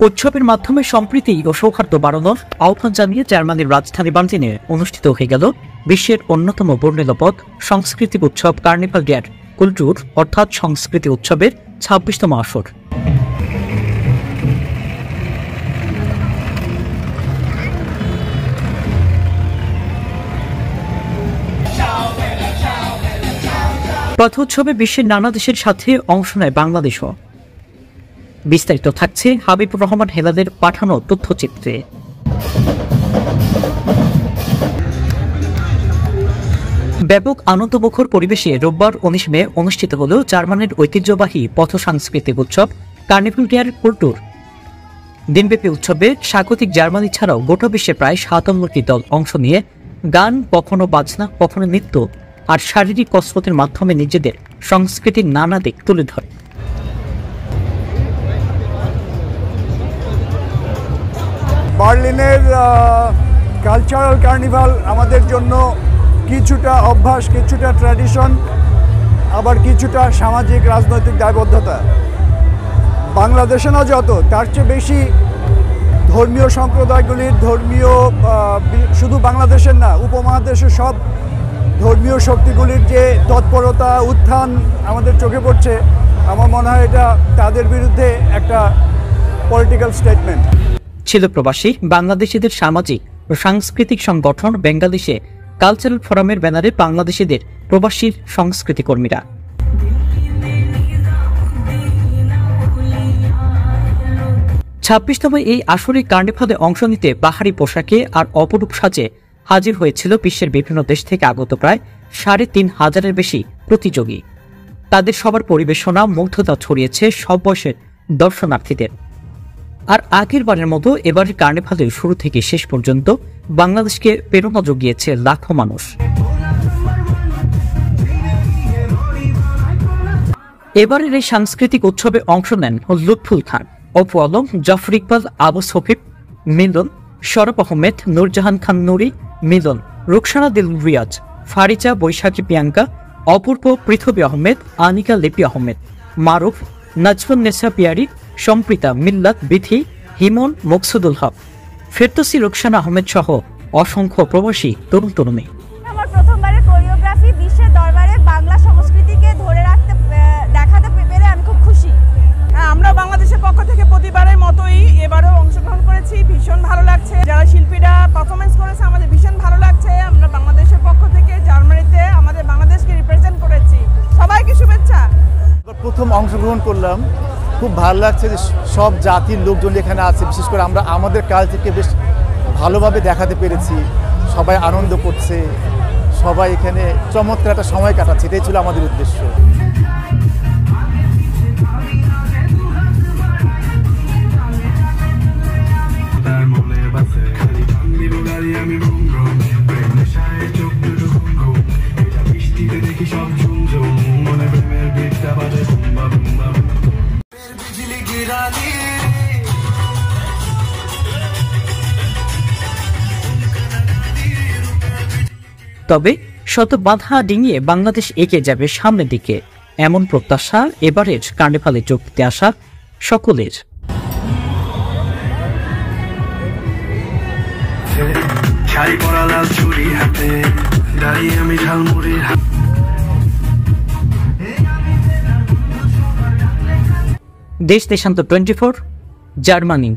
উৎসবের মাধ্যমে সম্প্রীতি ও সৌহার্দ্য বাড়ানোর আহ্বান জানিয়ে জার্মানির রাজধানী বার্লিনে অনুষ্ঠিত হয়ে গেল বিশ্বের অন্যতম বর্ণিলপদ সাংস্কৃতিক উৎসব কার্নিভাল ডের কুলটুর অর্থাৎ সংস্কৃতি উৎসবের ২৬তম আসর। পথোৎসবে বিশ্বের নানা দেশের সাথে অংশ নেয় বাংলাদেশও। বিস্তারিত থাকছে হাবিবুর রহমান হেলালের পাঠানো তথ্যচিত্রে। ব্যাপক আনন্দমুখর পরিবেশে রোববার ১৯ মে অনুষ্ঠিত হল জার্মানির ঐতিহ্যবাহী পথ সাংস্কৃতিক উৎসব কার্নিভাল ডের কুলটুর। দিনব্যাপী উৎসবে স্বাগতিক জার্মানি ছাড়াও গোটা বিশ্বে প্রায় ৫৭টি দল অংশ নিয়ে গান, কখনো বাজনা, কখনো নৃত্য আর শারীরিক কসরতের মাধ্যমে নিজেদের সংস্কৃতির নানা দিক তুলে ধরে। বার্লিনের কালচারাল কার্নিভাল আমাদের জন্য কিছুটা অভ্যাস, কিছুটা ট্র্যাডিশন, আবার কিছুটা সামাজিক রাজনৈতিক দায়বদ্ধতা। বাংলাদেশে না যত, তার চেয়ে বেশি ধর্মীয় সম্প্রদায়গুলির শুধু বাংলাদেশের না, উপমহাদেশের সব ধর্মীয় শক্তিগুলির যে তৎপরতা, উত্থান আমাদের চোখে পড়ছে। আমার মনে হয় এটা তাদের বিরুদ্ধে একটা পলিটিক্যাল স্টেটমেন্ট। ছিল প্রবাসী বাংলাদেশিদের সামাজিক ও সাংস্কৃতিক সংগঠন বেঙ্গালিশে কালচারাল ফোরামের ব্যানারে বাংলাদেশিদের প্রবাসী সংস্কৃতি কর্মীরা। ছাব্বিশতম এই আসরে কার্নিভালে অংশ নিতে বাহারি পোশাকে আর অপরূপ সাজে হাজির হয়েছিল বিশ্বের বিভিন্ন দেশ থেকে আগত প্রায় ৩,৫০০-এর বেশি প্রতিযোগী। তাদের সবার পরিবেশনা মুগ্ধতা ছড়িয়েছে সব বয়সের দর্শনার্থীদের। আর আগের বারের মতো এবারের কার্নিভালে শুরু থেকে শেষ পর্যন্ত বাংলাদেশকে প্রেরণা জুগিয়েছে লাখো মানুষ। এবারের এই সাংস্কৃতিক উৎসবে অংশ নেন লুৎফুল খান, অপু আলম, জাফর ইকবাল, আবু সফিক, মিলন, শরফ আহমেদ, নূরজাহান খান নুরি, মিলন, রুকসানা দিল রিয়াজ, ফারিজা, বৈশাখী প্রিয়াঙ্কা, অপূর্ব, পৃথ্বী আহমেদ, আনিকা লিপি আহমেদ, মারুফ, নাজমুন্নেসা পিয়ারি, সম্প্রীতা, মিল্লাত, বিথি, হিমন, মকসুদুল হক, ফেরদৌসী, রুকসানা আহমেদ সহ অসংখ্য প্রবাসী তরুণ তরুণী। আমার প্রথমবারের কোরিওগ্রাফি বিশ্বের দরবারে বাংলা সংস্কৃতিকে ধরে দেখাতে পেরে আমি খুব খুশি। আমরা বাংলাদেশের পক্ষ থেকে প্রতিবারের মতোই এবারেও অংশগ্রহণ করেছি, ভীষণ ভালো লাগছে। যারা শিল্পীরা পারফরমেন্স করেছে আমাদের ভীষণ ভালো লাগছে। আমরা বাংলাদেশের পক্ষ থেকে জার্মানিতে আমাদের বাংলাদেশকে রিপ্রেজেন্ট করেছি। সবাইকে শুভেচ্ছা। প্রথম অংশগ্রহণ করলাম, খুব ভালো লাগছে যে সব জাতির লোকজন এখানে আছে। বিশেষ করে আমরা আমাদের কালচারকে বেশ ভালোভাবে দেখাতে পেরেছি। সবাই আনন্দ করছে, সবাই এখানে চমৎকার একটা সময় কাটাচ্ছে। এটাই ছিল আমাদের উদ্দেশ্য। তবে শত বাধা ডিঙিয়ে বাংলাদেশ এগিয়ে যাবে সামনের দিকে, এমন প্রত্যাশা এবারের কার্নিভালে যোগ দিতে আসা সকলের। দেশ দেশান্তর 24, জার্মানি।